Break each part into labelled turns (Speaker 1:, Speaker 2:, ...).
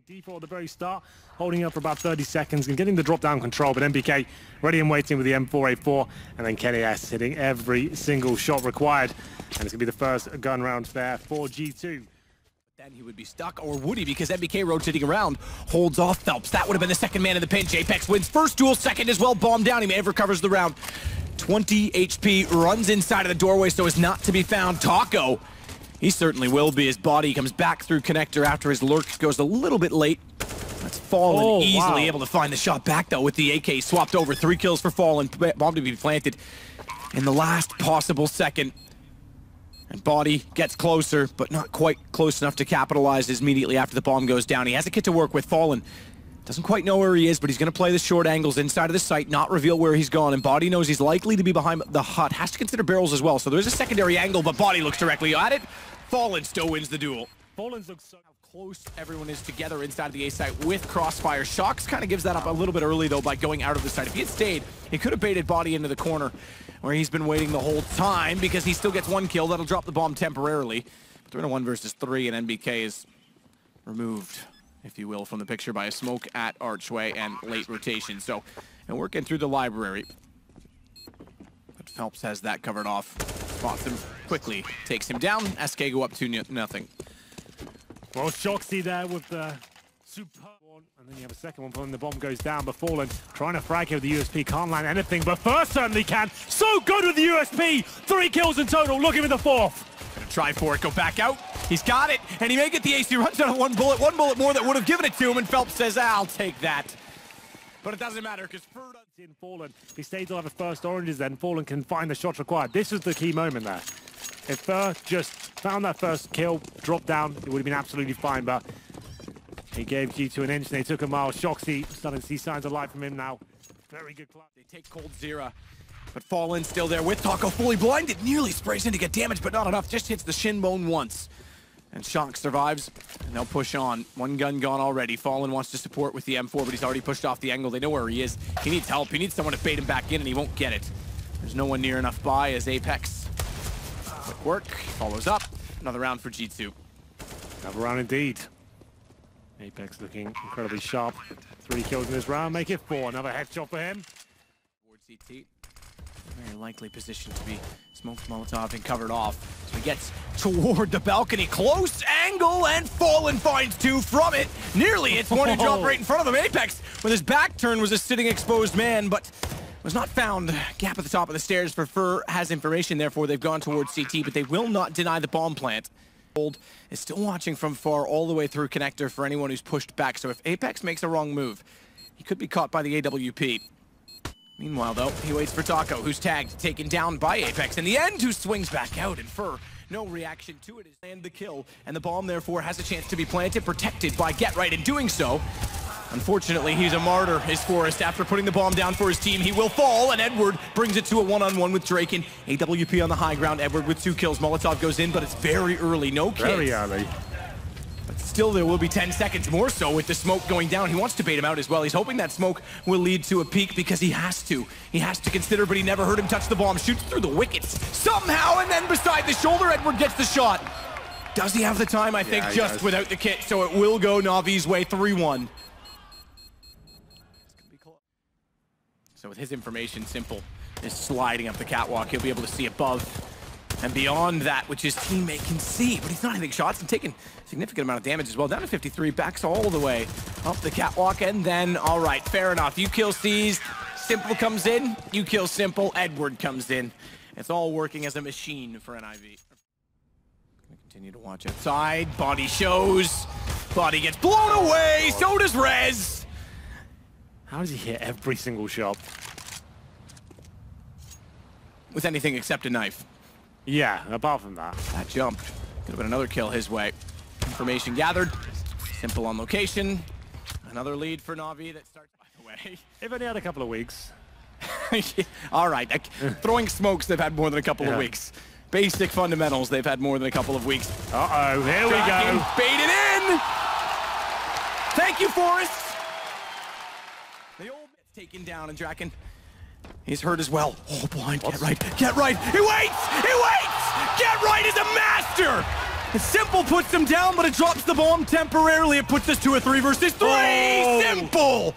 Speaker 1: Default at the very start, holding up for about 30 seconds and getting the drop down control, but MBK ready and waiting with the M4A4, and then KS hitting every single shot required. And it's going to be the first gun round there for G2.
Speaker 2: Then he would be stuck, or would he? Because MBK rotating around holds off Phelps. That would have been the second man in the pinch. Apex wins first duel, second as well. Bomb down. He may have recovers the round. 20 HP, runs inside of the doorway so as not to be found. Taco, he certainly will be. His body comes back through connector after his lurk goes a little bit late. That's Fallen easily able to find the shot back though with the AK swapped over. 3 kills for Fallen. Bomb to be planted in the last possible second. And Body gets closer, but not quite close enough to capitalize immediately after the bomb goes down. He has a kit to work with. Fallen doesn't quite know where he is, but he's going to play the short angles inside of the site, not reveal where he's gone. And Body knows he's likely to be behind the hut. Has to consider barrels as well. So there's a secondary angle, but Body looks directly at it. Fallen still wins the duel.
Speaker 1: Fallen's looks so
Speaker 2: Close everyone is together inside of the A site with Crossfire. Shocks kind of gives that up a little bit early though by going out of the site. If he had stayed, he could have baited Body into the corner where he's been waiting the whole time because he still gets 1 kill. That'll drop the bomb temporarily. But they're in a 1 versus 3 and MBK is removed, if you will, from the picture by a smoke at Archway and late rotation. So, and working through the library. But Phelps has that covered off. Spots him quickly, takes him down. SK go up 2-0.
Speaker 1: Well, Shoxy there with the superb one, and then you have a second one when the bomb goes down, but Fallen trying to frag here with the USP, can't land anything, but first certainly can. So good with the USP, 3 kills in total, looking for the 4th.
Speaker 2: Gonna try for it, go back out. He's got it, and he may get the AC, runs down with 1 bullet more that would have given it to him, and Phelps says, I'll take that. But it doesn't matter, because Furdo's
Speaker 1: in Fallen. If he stays on the first oranges, then Fallen can find the shots required. This is the key moment there. If Fur just found that first kill, dropped down, it would have been absolutely fine, but he gave G2 an inch and they took a mile. Shoxy starting to see signs of life from him now. Very good clutch.
Speaker 2: They take Cold Zera, but Fallen still there with Taco fully blinded. Nearly sprays in to get damage, but not enough. Just hits the shin bone once. And Shock survives, and they'll push on. 1 gun gone already. Fallen wants to support with the M4, but he's already pushed off the angle. They know where he is. He needs help. He needs someone to bait him back in, and he won't get it. There's no one near enough by as Apex. Quick work, follows up. Another round for G2.
Speaker 1: Another round indeed. Apex looking incredibly sharp. 3 kills in this round, make it 4. Another headshot for him.
Speaker 2: Towards CT. Very likely position to be smoked Molotov and covered off. So he gets toward the balcony, close angle, and Fallen finds 2 from it. Nearly hits one who dropped right in front of him. Apex, with his back turn, was a sitting exposed man, but was not found. Gap at the top of the stairs for Fur has information, therefore they've gone towards CT, but they will not deny the bomb plant. Old is still watching from far all the way through connector for anyone who's pushed back, so if Apex makes a wrong move, he could be caught by the AWP. Meanwhile, though, he waits for Taco, who's tagged, taken down by Apex. In the end, who swings back out, and Fur, no reaction to it, is land the kill, and the bomb, therefore, has a chance to be planted, protected by Get Right in doing so. Unfortunately, he's a martyr, is Forrest. After putting the bomb down for his team, he will fall, and Edward brings it to a 1-on-1 with Draken. AWP on the high ground, Edward with 2 kills. Molotov goes in, but it's very early, no kids.
Speaker 1: Very early.
Speaker 2: But still, there will be 10 seconds more so with the smoke going down. He wants to bait him out as well. He's hoping that smoke will lead to a peek because he has to. He has to consider, but he never heard him touch the bomb. Shoots through the wickets somehow, and then beside the shoulder, Edward gets the shot. Does he have the time? I think just without the kit, so it will go Navi's way 3-1. So with his information, Simple is sliding up the catwalk. He'll be able to see above and beyond that, which his teammate can see, but he's not hitting shots and taking a significant amount of damage as well. Down to 53, backs all the way up the catwalk, and then, all right, fair enough. You kill Seized, Simple comes in, you kill Simple, Edward comes in. It's all working as a machine for NIV. Gonna continue to watch outside. Body shows. Body gets blown away, so does Rez.
Speaker 1: How does he hit every single shot?
Speaker 2: With anything except a knife.
Speaker 1: Yeah, apart from that.
Speaker 2: That jump. Could have been another kill his way. Information gathered. Simple on location. Another lead for Na'Vi that starts, by the way.
Speaker 1: They've only had a couple of weeks.
Speaker 2: All right. Throwing smokes, they've had more than a couple of weeks. Basic fundamentals, they've had more than a couple of weeks.
Speaker 1: Uh-oh, here we go.
Speaker 2: Baited in! Thank you, Forrest! The old bit's taken down, and Draken, he's hurt as well. Oh, blind, Get Right, Get Right! He waits! He waits! Get Right is a master! Simple puts him down, but it drops the bomb temporarily. It puts us to a 3 versus 3.
Speaker 1: Oh.
Speaker 2: Simple!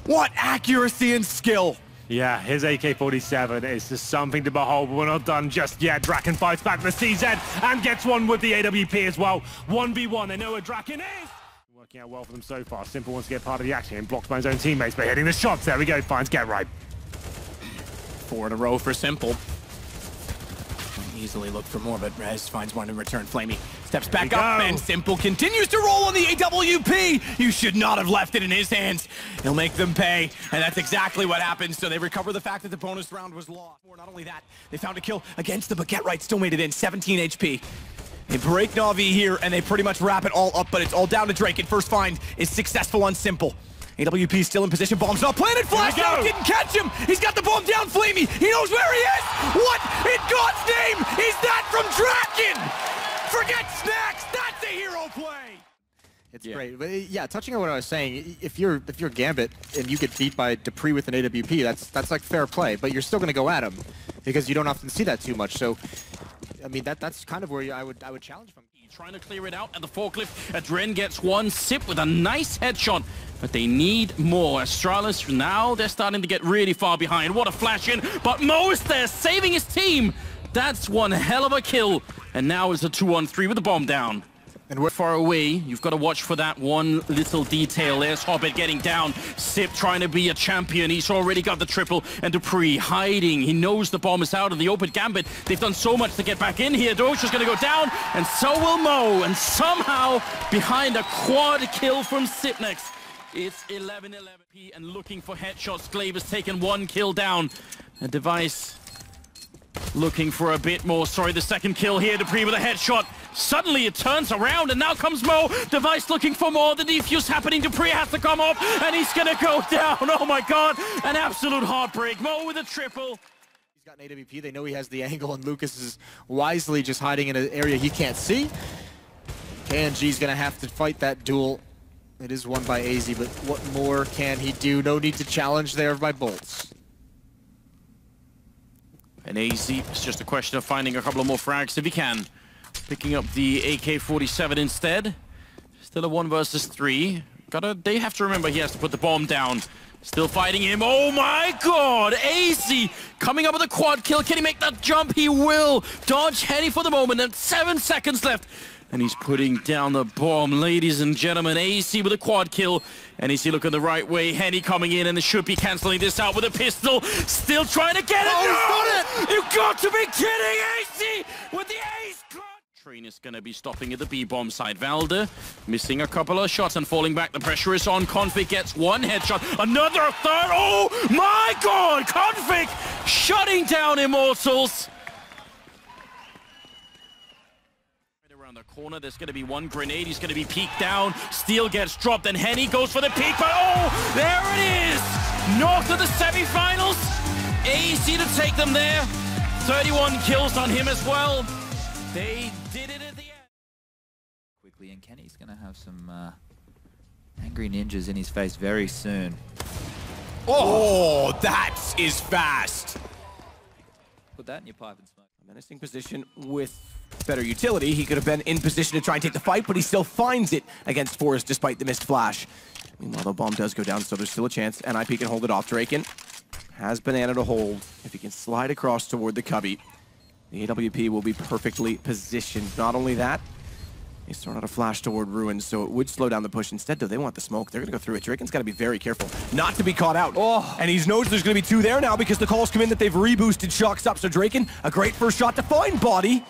Speaker 2: What accuracy and skill.
Speaker 1: Yeah, his AK-47 is just something to behold, but we're not done just yet. Draken fights back the CZ and gets one with the AWP as well. 1v1, they know where Draken is. Working out well for them so far. Simple wants to get part of the action and blocked by his own teammates, but hitting the shots. There we go, finds Get Right.
Speaker 2: 4 in a row for Simple. Easily look for more, but Rez finds one in return. Flamey steps back up, and Simple continues to roll on the AWP. You should not have left it in his hands. He'll make them pay, and that's exactly what happens. So they recover the fact that the bonus round was lost. Not only that, they found a kill against them, but Get Right still made it in. 17 HP. They break Na'Vi here, and they pretty much wrap it all up, but it's all down to Draken. First find is successful on Simple. AWP still in position, bomb's not planted, flash out, didn't catch him! He's got the bomb down, Flamey! He knows where he is! What in God's name is that from Draken? Forget snacks, that's a hero play!
Speaker 3: It's great. But yeah, touching on what I was saying, if you're Gambit and you get beat by Dupree with an AWP, that's like fair play, but you're still gonna go at him because you don't often see that too much. So I mean that's kind of where I would challenge from.
Speaker 4: Trying to clear it out at the forklift. Adren gets one sip with a nice headshot, but they need more. Astralis, now they're starting to get really far behind. What a flash in, but Mo is there saving his team. That's one hell of a kill. And now it's a 2-on-3 with the bomb down. And we're far away. You've got to watch for that one little detail. There's Hobbit getting down. Sip trying to be a champion. He's already got the triple. And Dupree hiding. He knows the bomb is out in the open. Gambit, they've done so much to get back in here. Doja's going to go down. And so will Mo. And somehow, behind a quad kill from Sip next, it's 11-11P and looking for headshots. Glaive has taken one kill down. A Device looking for a bit more. Sorry, the second kill here. Dupree with a headshot. Suddenly it turns around and now comes Mo. Device looking for more. The defuse happening. Dupree has to come up and he's gonna go down. Oh my God, an absolute heartbreak. Mo with a triple.
Speaker 3: He's got an AWP. They know he has the angle and Lucas is wisely just hiding in an area he can't see. KNG's gonna have to fight that duel. It is won by aizy, but what more can he do? No need to challenge there by Bolts.
Speaker 4: And aizy, it's just a question of finding a couple of more frags if he can. Picking up the AK-47 instead. Still a 1 versus 3. They have to remember he has to put the bomb down. Still fighting him. Oh my God! aizy coming up with a quad kill. Can he make that jump? He will. Dodge Henny for the moment and 7 seconds left. And he's putting down the bomb, ladies and gentlemen. aizy with a quad kill. And is he looking the right way? Henny coming in and should be cancelling this out with a pistol. Still trying to get it.
Speaker 3: Oh, he's got
Speaker 4: it! You got to be kidding! aizy with the ace! Train is going to be stopping at the B-bomb side. Valder missing a couple of shots and falling back. The pressure is on. Config gets one headshot. Another third. Oh my God! Config shutting down Immortals. Around the corner, there's going to be one grenade. He's going to be peeked down. Steel gets dropped and Henny goes for the peek. But oh, there it is! North of the semifinals. aizy to take them there. 31 kills on him as well. They did it at the end.
Speaker 5: Quickly, and Kenny's going to have some angry ninjas in his face very soon.
Speaker 2: Oh, that is fast.
Speaker 5: Put that in your pipe and smoke.
Speaker 2: Menacing position with better utility. He could have been in position to try and take the fight, but he still finds it against Forrest despite the missed flash. Meanwhile, the bomb does go down, so there's still a chance. NIP can hold it off. Draken has Banana to hold. If he can slide across toward the cubby, the AWP will be perfectly positioned. Not only that, he's thrown out a flash toward Ruins, so it would slow down the push. Instead, though, they want the smoke. They're going to go through it. Draken's got to be very careful not to be caught out. Oh. And he knows there's going to be 2 there now because the calls come in that they've reboosted Shox up. So Draken, a great first shot to find Body.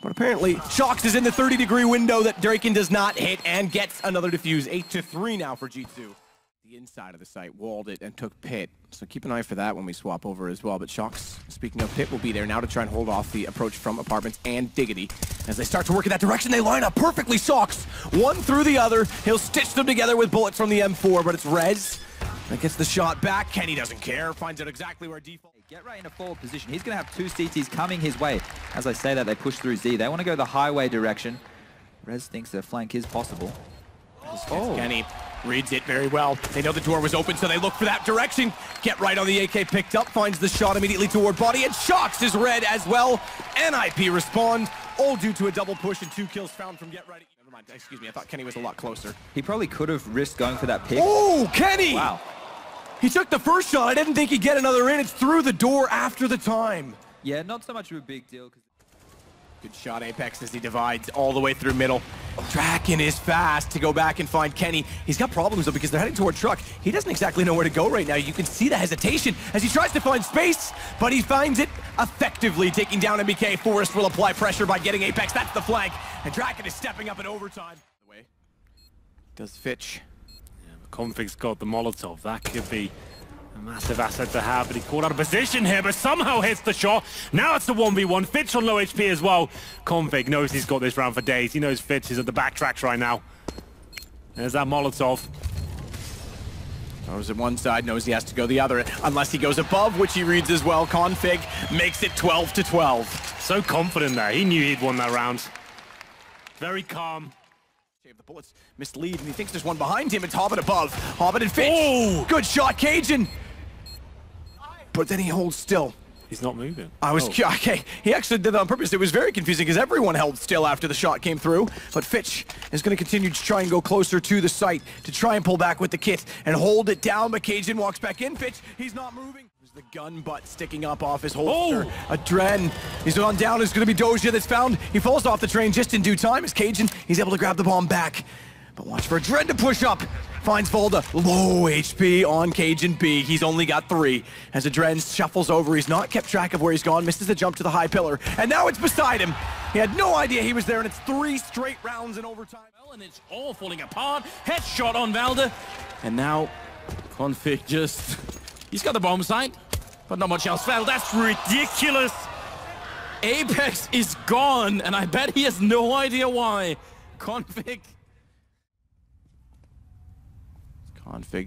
Speaker 2: But apparently, Shox is in the 30-degree window that Draken does not hit and gets another defuse. 8-3 now for G2. The inside of the site walled it and took Pit. So keep an eye for that when we swap over as well. But Shox, speaking of Pit, will be there now to try and hold off the approach from Apartments and Diggity. As they start to work in that direction, they line up perfectly. Shox, one through the other. He'll stitch them together with bullets from the M4, but it's Rez that gets the shot back. Kenny doesn't care, finds out exactly where default.
Speaker 5: Get right in a forward position. He's going to have 2 CTs coming his way. As I say that, they push through Z. They want to go the highway direction. Rez thinks their flank is possible.
Speaker 2: Oh. Kenny reads it very well. They know the door was open, so they look for that direction. Get right on the AK, picked up, finds the shot immediately toward Body, and Shox is red as well. NIP respond. all due to a double push and 2 kills found from Get Ready. Never mind, excuse me, I thought Kenny was a lot closer.
Speaker 5: He probably could have risked going for that pick.
Speaker 2: Oh, Kenny!
Speaker 5: Wow.
Speaker 2: He took the first shot. I didn't think he'd get another in. It's through the door after the time.
Speaker 5: Yeah, not so much of a big deal.
Speaker 2: Good shot, Apex, as he divides all the way through middle. Draken is fast to go back and find Kenny. He's got problems, though, because they're heading toward truck. He doesn't exactly know where to go right now. You can see the hesitation as he tries to find space, but he finds it effectively, taking down MBK. Forrest will apply pressure by getting Apex. That's the flank, and Draken is stepping up in overtime. Does Fitch.
Speaker 1: Yeah, but Config's got the Molotov. That could be a massive asset to have, but he caught out of position here, but somehow hits the shot. Now it's a 1v1. Fitch on low HP as well. Config knows he's got this round for days. He knows Fitch is at the backtracks right now. There's that Molotov.
Speaker 2: Goes at one side, knows he has to go the other, unless he goes above, which he reads as well. Config makes it 12-12.
Speaker 1: So confident there. He knew he'd won that round. Very calm.
Speaker 2: The bullets mislead, and he thinks there's one behind him. It's Hobbit above. Hobbit and Fitch.
Speaker 1: Oh!
Speaker 2: Good shot, Cajun. But then he holds still.
Speaker 1: He's not moving.
Speaker 2: Okay, he actually did that on purpose. It was very confusing because everyone held still after the shot came through. But Fitch is going to continue to try and go closer to the site to try and pull back with the kit and hold it down. But Cajun walks back in. Fitch, he's not moving. The gun butt sticking up off his holster. A Dren. He's on down. It's going to be Doja that's found. He falls off the train just in due time as Cajun, he's able to grab the bomb back. But watch for a Dren to push up. Finds Volda. Low HP on Cajun B. He's only got 3. As a Dren shuffles over, he's not kept track of where he's gone. Misses the jump to the high pillar. And now it's beside him. He had no idea he was there, and it's 3 straight rounds in overtime.
Speaker 4: And it's all falling apart. Headshot on Valda. And now Config just... He's got the bomb site, but not much else fell. That's ridiculous. Apex is gone, and I bet he has no idea why. Config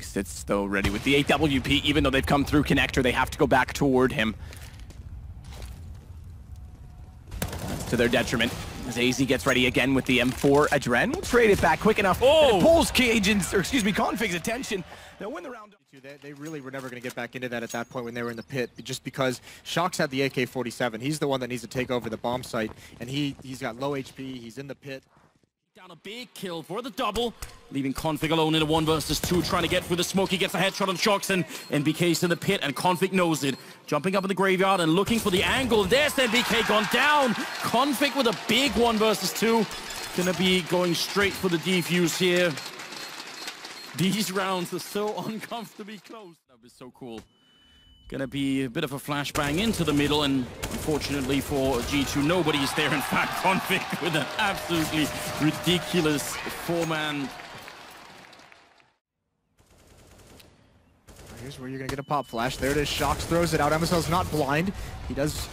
Speaker 2: sits, though, ready with the AWP. Even though they've come through connector, they have to go back toward him. That's to their detriment. As aizy gets ready again with the M4. Adren will trade it back quick enough. And it pulls Config's attention. They'll win the round.
Speaker 3: They really were never going to get back into that at that point when they were in the pit, just because Shox had the AK-47. He's the one that needs to take over the bomb site, and he's got low HP. He's in the pit.
Speaker 4: Down a big kill for the double, leaving Config alone in a 1 versus 2, trying to get through the smoke. He gets a headshot on Shox, and NBK's in the pit, and Config knows it. Jumping up in the graveyard and looking for the angle. There's NBK gone down. Config with a big 1 versus 2. Gonna be going straight for the defuse here. These rounds are so uncomfortably close. That was so cool. Gonna be a bit of a flashbang into the middle, and unfortunately for G2, nobody's there. In fact, Config with an absolutely ridiculous 4-man.
Speaker 3: Here's where you're gonna get a pop flash. There it is. Shox throws it out. MSL's not blind. He does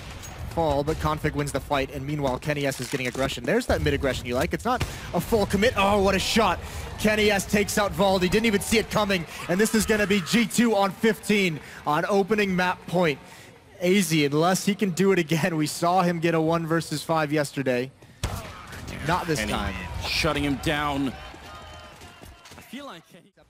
Speaker 3: fall, but Config wins the fight, and meanwhile, Kenny S is getting aggression. There's that mid-aggression you like. It's not a full commit. Oh, what a shot. Kenny S takes out Valdi. Didn't even see it coming, and this is going to be G2 on 15 on opening map point. aizy, unless he can do it again. We saw him get a 1 versus 5 yesterday. Not this time.
Speaker 4: Shutting him down. I feel like...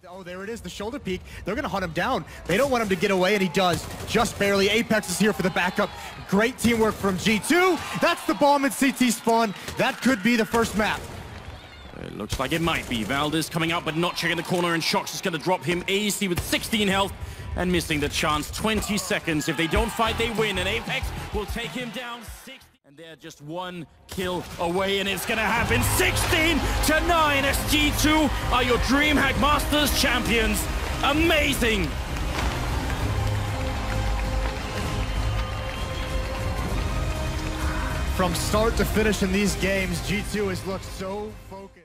Speaker 3: Oh, there it is, the shoulder peek. They're going to hunt him down. They don't want him to get away, and he does. Just barely. Apex is here for the backup. Great teamwork from G2. That's the bomb in CT spawn. That could be the first map.
Speaker 4: It looks like it might be. Valdez coming out, but not checking the corner, and Shox is going to drop him. aizy with 16 health and missing the chance. 20 seconds. If they don't fight, they win, and Apex will take him down 60. And they're just 1 kill away, and it's going to happen. 16-9 as G2 are your DreamHack Masters champions. Amazing.
Speaker 3: From start to finish in these games, G2 has looked so focused.